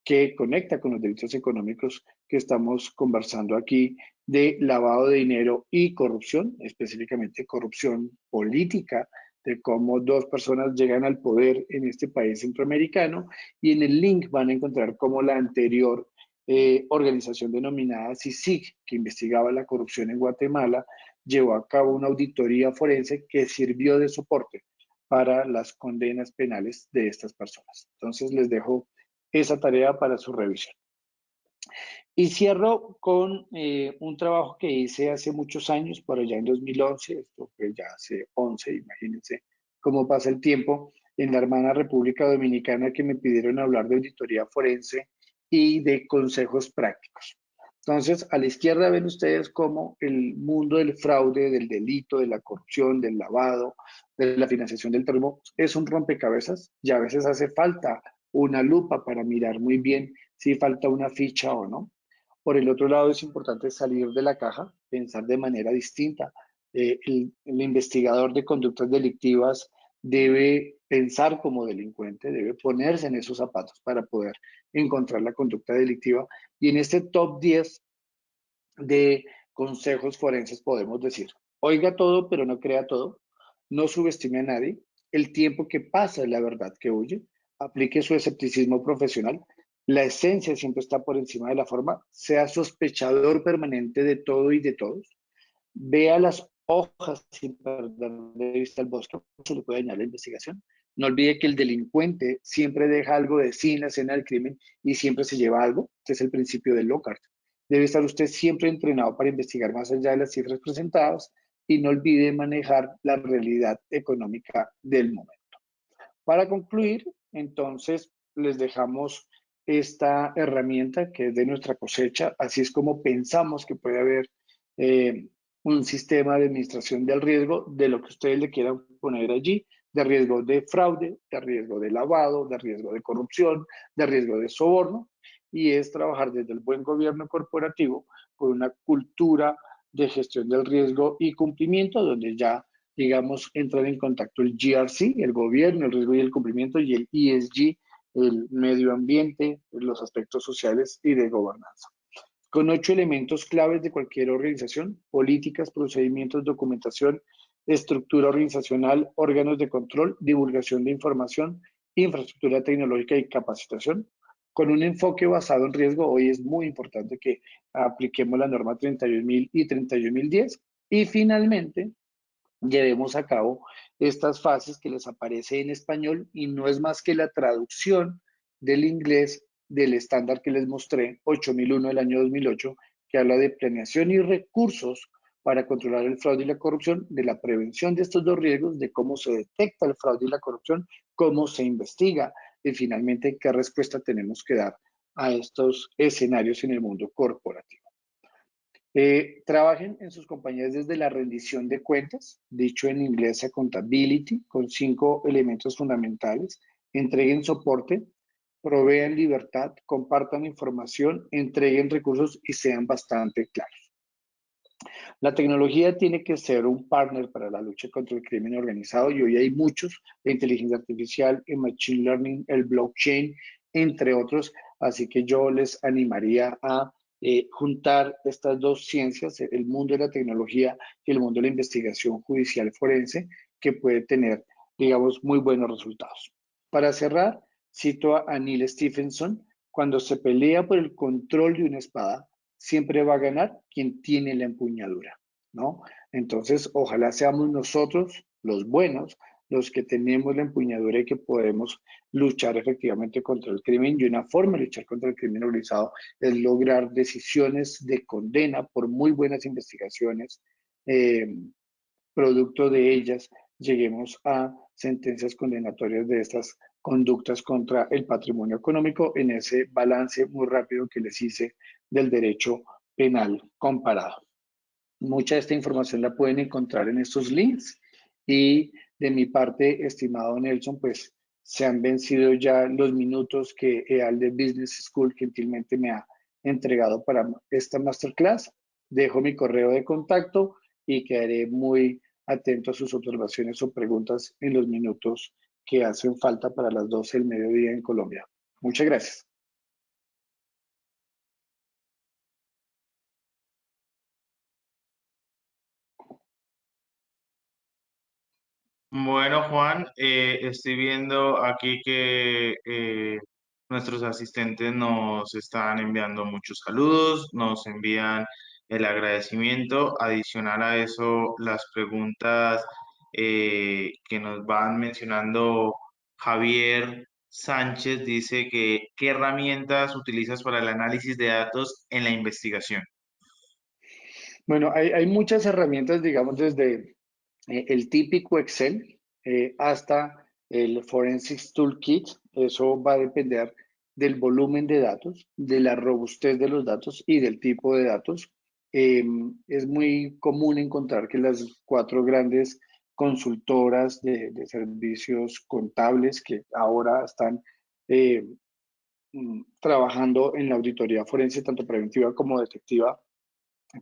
que conecta con los delitos económicos que estamos conversando aquí de lavado de dinero y corrupción, específicamente corrupción política, de cómo dos personas llegan al poder en este país centroamericano y en el link van a encontrar cómo la anterior organización denominada CICIG, que investigaba la corrupción en Guatemala, llevó a cabo una auditoría forense que sirvió de soporte para las condenas penales de estas personas. Entonces les dejo esa tarea para su revisión. Y cierro con un trabajo que hice hace muchos años, por allá en 2011, esto fue ya hace 11, imagínense cómo pasa el tiempo, en la hermana República Dominicana que me pidieron hablar de auditoría forense y de consejos prácticos. Entonces, a la izquierda ven ustedes cómo el mundo del fraude, del delito, de la corrupción, del lavado, de la financiación del terrorismo es un rompecabezas y a veces hace falta una lupa para mirar muy bien si falta una ficha o no. Por el otro lado, es importante salir de la caja, pensar de manera distinta. El investigador de conductas delictivas debe pensar como delincuente, debe ponerse en esos zapatos para poder encontrar la conducta delictiva. Y en este top 10 de consejos forenses podemos decir, oiga todo, pero no crea todo, no subestime a nadie, el tiempo que pasa es la verdad que huye, aplique su escepticismo profesional, la esencia siempre está por encima de la forma, sea sospechador permanente de todo y de todos, vea las hojas sin perder de vista el bosque, se le puede dañar la investigación. No olvide que el delincuente siempre deja algo de sí en la escena del crimen y siempre se lleva algo. Este es el principio de Lockhart. Debe estar usted siempre entrenado para investigar más allá de las cifras presentadas y no olvide manejar la realidad económica del momento. Para concluir, entonces, les dejamos esta herramienta que es de nuestra cosecha. Así es como pensamos que puede haber un sistema de administración del riesgo de lo que ustedes le quieran poner allí, de riesgo de fraude, de riesgo de lavado, de riesgo de corrupción, de riesgo de soborno, y es trabajar desde el buen gobierno corporativo con una cultura de gestión del riesgo y cumplimiento, donde ya, digamos, entran en contacto el GRC, el gobierno, el riesgo y el cumplimiento, y el ESG, el medio ambiente, los aspectos sociales y de gobernanza con 8 elementos claves de cualquier organización: políticas, procedimientos, documentación, estructura organizacional, órganos de control, divulgación de información, infraestructura tecnológica y capacitación. Con un enfoque basado en riesgo, hoy es muy importante que apliquemos la norma 31.000 y 31.010. Y finalmente, llevemos a cabo estas fases que les aparece en español y no es más que la traducción del inglés del estándar que les mostré, 8001 del año 2008, que habla de planeación y recursos para controlar el fraude y la corrupción, de la prevención de estos dos riesgos, de cómo se detecta el fraude y la corrupción, cómo se investiga y finalmente qué respuesta tenemos que dar a estos escenarios en el mundo corporativo. Trabajen en sus compañías desde la rendición de cuentas, dicho en inglés accountability, con 5 elementos fundamentales. Entreguen soporte, provean libertad, compartan información, entreguen recursos y sean bastante claros. La tecnología tiene que ser un partner para la lucha contra el crimen organizado y hoy hay muchos, la inteligencia artificial, el machine learning, el blockchain, entre otros. Así que yo les animaría a juntar estas dos ciencias, el mundo de la tecnología y el mundo de la investigación judicial forense, que puede tener, digamos, muy buenos resultados. Para cerrar, cito a Neil Stephenson: cuando se pelea por el control de una espada, siempre va a ganar quien tiene la empuñadura, ¿no? Entonces, ojalá seamos nosotros, los buenos, los que tenemos la empuñadura y que podemos luchar efectivamente contra el crimen. Y una forma de luchar contra el crimen organizado es lograr decisiones de condena por muy buenas investigaciones, eh, producto de ellas lleguemos a sentencias condenatorias de estas conductas contra el patrimonio económico en ese balance muy rápido que les hice del derecho penal comparado. Mucha de esta información la pueden encontrar en estos links y de mi parte, estimado Nelson, pues se han vencido ya los minutos que EALDE Business School gentilmente me ha entregado para esta masterclass. Dejo mi correo de contacto y quedaré muy atento a sus observaciones o preguntas en los minutos que hacen falta para las 12 del mediodía en Colombia. Muchas gracias. Bueno, Juan, estoy viendo aquí que nuestros asistentes nos están enviando muchos saludos, nos envían el agradecimiento. Adicional a eso, las preguntas que nos van mencionando Javier Sánchez dice que ¿qué herramientas utilizas para el análisis de datos en la investigación? Bueno, hay muchas herramientas, digamos, desde el típico Excel hasta el Forensics Toolkit. Eso va a depender del volumen de datos, de la robustez de los datos y del tipo de datos. Eh, es muy común encontrar que las cuatro grandes consultoras de servicios contables que ahora están eh, trabajando en la auditoría forense, tanto preventiva como detectiva,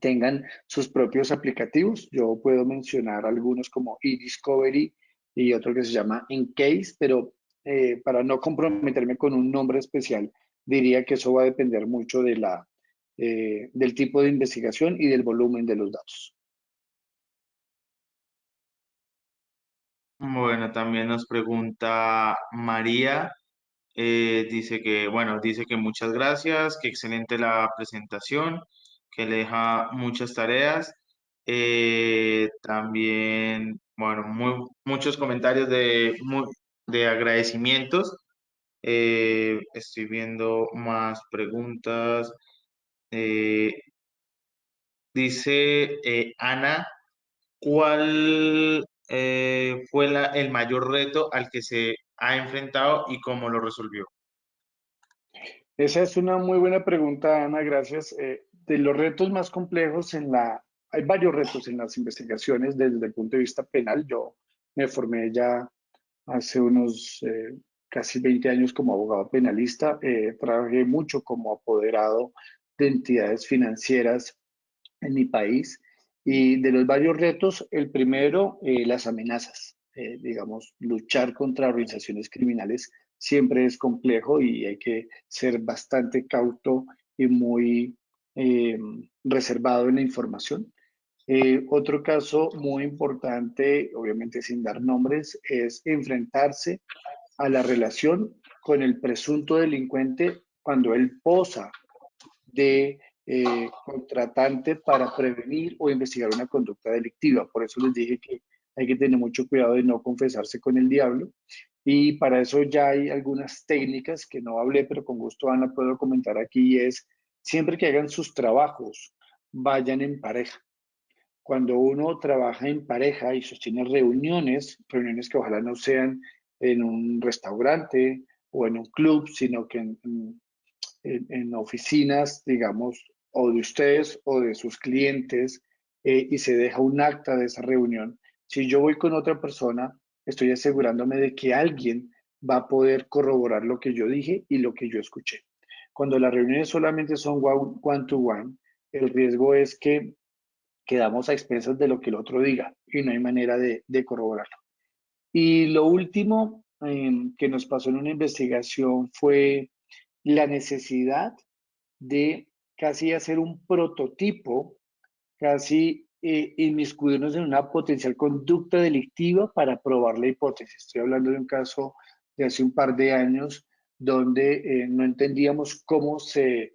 tengan sus propios aplicativos. Yo puedo mencionar algunos como eDiscovery y otro que se llama Encase, pero para no comprometerme con un nombre especial, diría que eso va a depender mucho del tipo de investigación y del volumen de los datos. Bueno, también nos pregunta María. Dice que, bueno, dice que muchas gracias, que excelente la presentación, que le deja muchas tareas. También, bueno, muchos comentarios de agradecimientos. Estoy viendo más preguntas. Eh, dice Ana, ¿cuál fue el mayor reto al que se ha enfrentado y cómo lo resolvió? Esa es una muy buena pregunta, Ana, gracias. De los retos más complejos en la hay varios retos en las investigaciones desde el punto de vista penal. Yo me formé ya hace unos casi 20 años como abogado penalista. Trabajé mucho como apoderado de entidades financieras en mi país. Y de los varios retos, el primero, las amenazas. Digamos, luchar contra organizaciones criminales siempre es complejo y hay que ser bastante cauto y muy eh, reservado en la información. Otro caso muy importante, obviamente sin dar nombres, es enfrentarse a la relación con el presunto delincuente cuando él posa de contratante para prevenir o investigar una conducta delictiva. Por eso les dije que hay que tener mucho cuidado de no confesarse con el diablo. Y para eso ya hay algunas técnicas que no hablé, pero con gusto Ana puedo comentar aquí, y es siempre que hagan sus trabajos, vayan en pareja. Cuando uno trabaja en pareja y sostiene reuniones, reuniones que ojalá no sean en un restaurante o en un club, sino que en oficinas, digamos, o de ustedes o de sus clientes, y se deja un acta de esa reunión. Si yo voy con otra persona, estoy asegurándome de que alguien va a poder corroborar lo que yo dije y lo que yo escuché. Cuando las reuniones solamente son one to one, el riesgo es que quedamos a expensas de lo que el otro diga y no hay manera de corroborarlo. Y lo último que nos pasó en una investigación fue la necesidad de casi hacer un prototipo, casi inmiscuirnos en una potencial conducta delictiva para probar la hipótesis. Estoy hablando de un caso de hace un par de años donde no entendíamos cómo se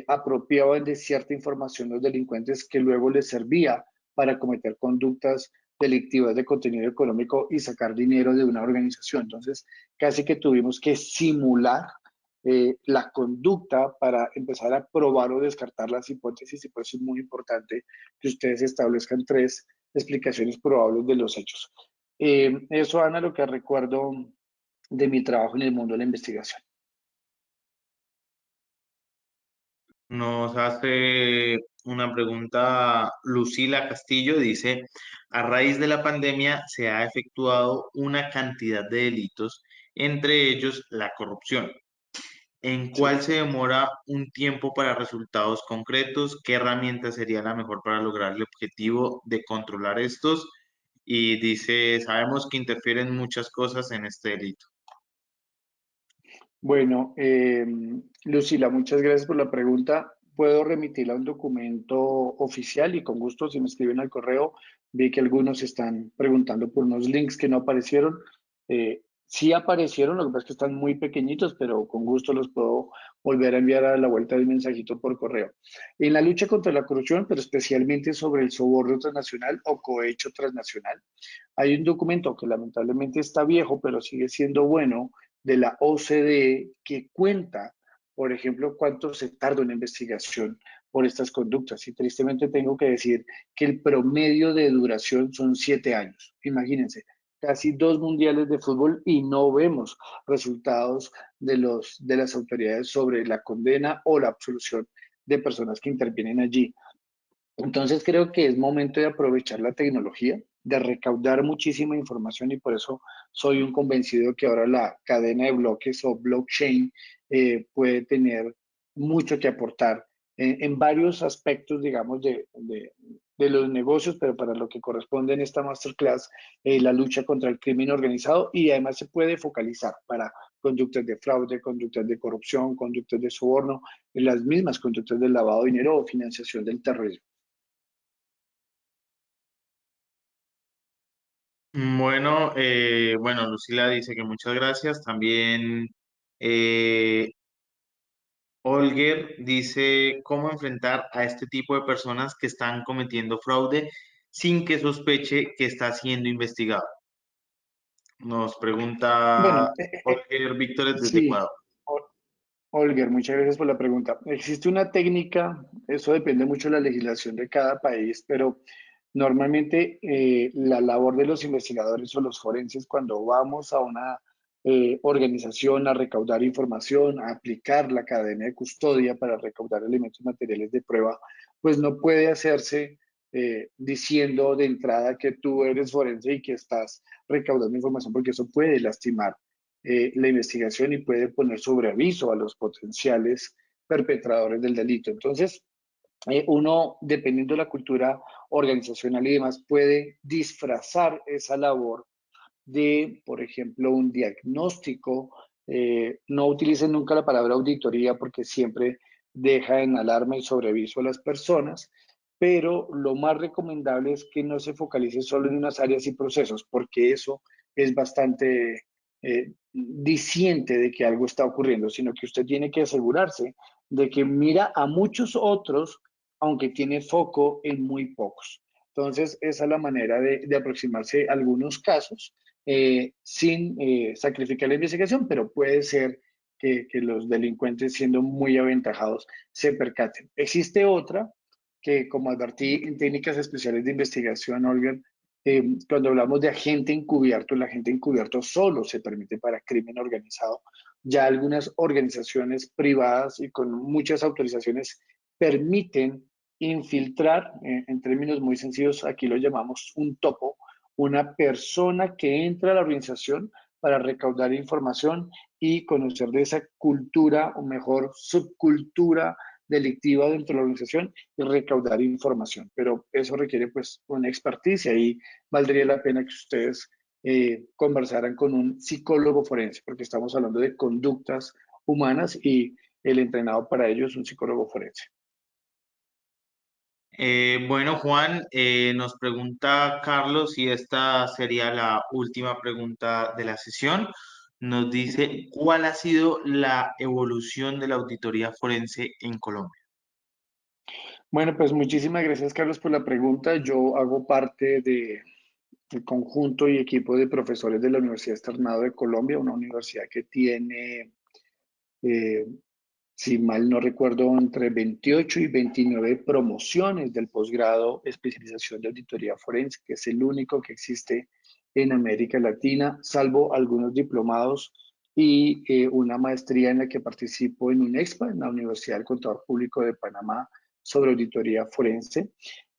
apropiaban de cierta información los delincuentes que luego les servía para cometer conductas delictivas de contenido económico y sacar dinero de una organización. Entonces, casi que tuvimos que simular la conducta para empezar a probar o descartar las hipótesis, y por eso es muy importante que ustedes establezcan tres explicaciones probables de los hechos. Eso, Ana, lo que recuerdo de mi trabajo en el mundo de la investigación. Nos hace una pregunta Lucila Castillo, dice, a raíz de la pandemia se ha efectuado una cantidad de delitos, entre ellos la corrupción. ¿En Sí. cuál se demora un tiempo para resultados concretos? ¿Qué herramienta sería la mejor para lograr el objetivo de controlar estos? Y dice, sabemos que interfieren muchas cosas en este delito. Bueno, Lucila, muchas gracias por la pregunta. Puedo remitirla a un documento oficial y con gusto, si me escriben al correo, vi que algunos están preguntando por unos links que no aparecieron. Sí aparecieron, lo que pasa es que están muy pequeñitos, pero con gusto los puedo volver a enviar a la vuelta de un mensajito por correo. En la lucha contra la corrupción, pero especialmente sobre el soborno transnacional o cohecho transnacional, hay un documento que lamentablemente está viejo, pero sigue siendo bueno, de la OCDE, que cuenta, por ejemplo, cuánto se tarda una investigación por estas conductas. Y tristemente tengo que decir que el promedio de duración son 7 años. Imagínense, casi dos mundiales de fútbol y no vemos resultados de las autoridades sobre la condena o la absolución de personas que intervienen allí. Entonces creo que es momento de aprovechar la tecnología, de recaudar muchísima información, y por eso soy un convencido que ahora la cadena de bloques o blockchain puede tener mucho que aportar en varios aspectos, digamos, de los negocios, pero para lo que corresponde en esta masterclass, la lucha contra el crimen organizado, y además se puede focalizar para conductas de fraude, conductas de corrupción, conductas de soborno, las mismas conductas de lavado de dinero o financiación del terrorismo. Bueno, Lucila dice que muchas gracias. También eh, Olger dice cómo enfrentar a este tipo de personas que están cometiendo fraude sin que sospeche que está siendo investigado. Nos pregunta Bueno, Olger Víctor desde sí, Ecuador. O- Olger, muchas gracias por la pregunta. Existe una técnica, eso depende mucho de la legislación de cada país, pero normalmente la labor de los investigadores o los forenses cuando vamos a una organización a recaudar información, a aplicar la cadena de custodia para recaudar elementos materiales de prueba, pues no puede hacerse diciendo de entrada que tú eres forense y que estás recaudando información, porque eso puede lastimar la investigación y puede poner sobre aviso a los potenciales perpetradores del delito. Entonces, uno, dependiendo de la cultura organizacional y demás, puede disfrazar esa labor de, por ejemplo, un diagnóstico. No utilicen nunca la palabra auditoría porque siempre deja en alarma y sobreaviso a las personas, pero lo más recomendable es que no se focalice solo en unas áreas y procesos, porque eso es bastante diciente de que algo está ocurriendo, sino que usted tiene que asegurarse de que mira a muchos otros, aunque tiene foco en muy pocos. Entonces, esa es la manera de aproximarse a algunos casos sin sacrificar la investigación, pero puede ser que los delincuentes, siendo muy aventajados, se percaten. Existe otra que, como advertí en técnicas especiales de investigación, Olga, cuando hablamos de agente encubierto, el agente encubierto solo se permite para crimen organizado. Ya algunas organizaciones privadas y con muchas autorizaciones permiten infiltrar, en términos muy sencillos, aquí lo llamamos un topo, una persona que entra a la organización para recaudar información y conocer de esa cultura o mejor subcultura delictiva dentro de la organización y recaudar información. Pero eso requiere pues una experticia y valdría la pena que ustedes conversaran con un psicólogo forense, porque estamos hablando de conductas humanas y el entrenado para ello es un psicólogo forense. Bueno, Juan, nos pregunta Carlos y esta sería la última pregunta de la sesión. Nos dice, ¿cuál ha sido la evolución de la auditoría forense en Colombia? Bueno, pues muchísimas gracias, Carlos, por la pregunta. Yo hago parte del conjunto y equipo de profesores de la Universidad Externado de Colombia, una universidad que tiene, eh, si mal no recuerdo, entre 28 y 29 promociones del posgrado especialización de auditoría forense, que es el único que existe en América Latina, salvo algunos diplomados y una maestría en la que participo en UNEXPA, en la Universidad del Contador Público de Panamá, sobre auditoría forense.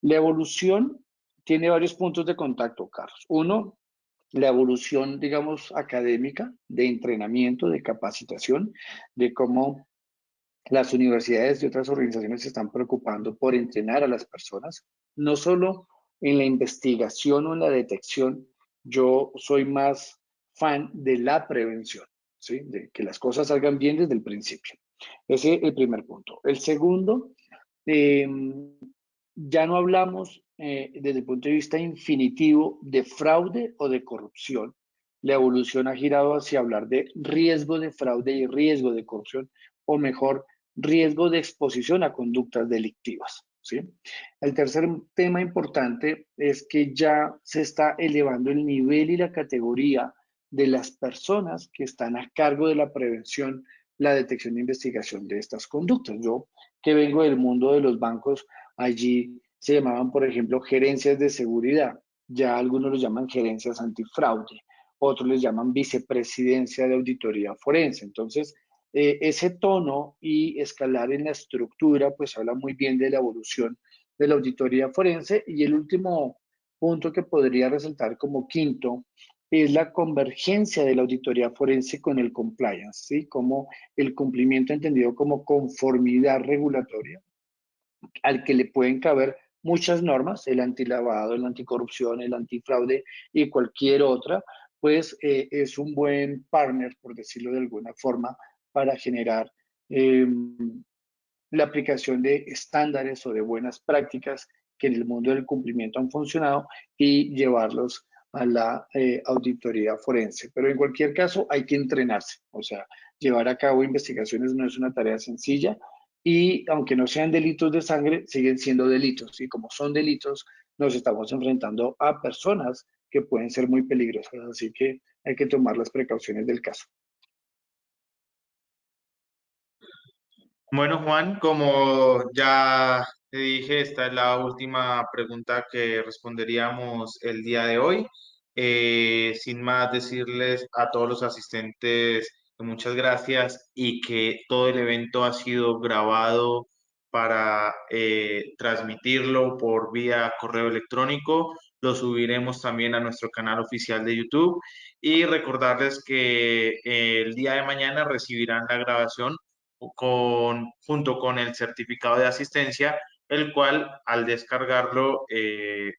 La evolución tiene varios puntos de contacto, Carlos. Uno, la evolución, digamos, académica, de entrenamiento, de capacitación, de cómo las universidades y otras organizaciones se están preocupando por entrenar a las personas, no solo en la investigación o en la detección. Yo soy más fan de la prevención, ¿sí? De que las cosas salgan bien desde el principio. Ese es el primer punto. El segundo, eh, ya no hablamos desde el punto de vista infinitivo de fraude o de corrupción. La evolución ha girado hacia hablar de riesgo de fraude y riesgo de corrupción, o mejor, riesgo de exposición a conductas delictivas. ¿Sí? El tercer tema importante es que ya se está elevando el nivel y la categoría de las personas que están a cargo de la prevención, la detección e investigación de estas conductas. Yo, que vengo del mundo de los bancos, allí se llamaban, por ejemplo, gerencias de seguridad. Ya algunos los llaman gerencias antifraude, otros les llaman vicepresidencia de auditoría forense. Entonces, ese tono y escalar en la estructura, pues habla muy bien de la evolución de la auditoría forense. Y el último punto que podría resaltar como quinto es la convergencia de la auditoría forense con el compliance, ¿sí? Como el cumplimiento entendido como conformidad regulatoria al que le pueden caber muchas normas, el antilavado, el anticorrupción, el antifraude y cualquier otra, pues es un buen partner, por decirlo de alguna forma, para generar eh, la aplicación de estándares o de buenas prácticas que en el mundo del cumplimiento han funcionado y llevarlos a la auditoría forense. Pero en cualquier caso hay que entrenarse, o sea, llevar a cabo investigaciones no es una tarea sencilla y aunque no sean delitos de sangre, siguen siendo delitos y como son delitos, nos estamos enfrentando a personas que pueden ser muy peligrosas, así que hay que tomar las precauciones del caso. Bueno, Juan, como ya te dije, esta es la última pregunta que responderíamos el día de hoy. Sin más, decirles a todos los asistentes que muchas gracias y que todo el evento ha sido grabado para transmitirlo por vía correo electrónico. Lo subiremos también a nuestro canal oficial de YouTube y recordarles que el día de mañana recibirán la grabación junto con el certificado de asistencia, el cual al descargarlo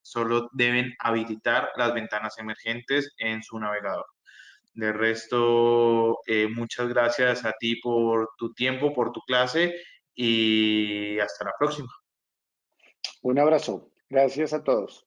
solo deben habilitar las ventanas emergentes en su navegador. De resto, muchas gracias a ti por tu tiempo, por tu clase y hasta la próxima. Un abrazo. Gracias a todos.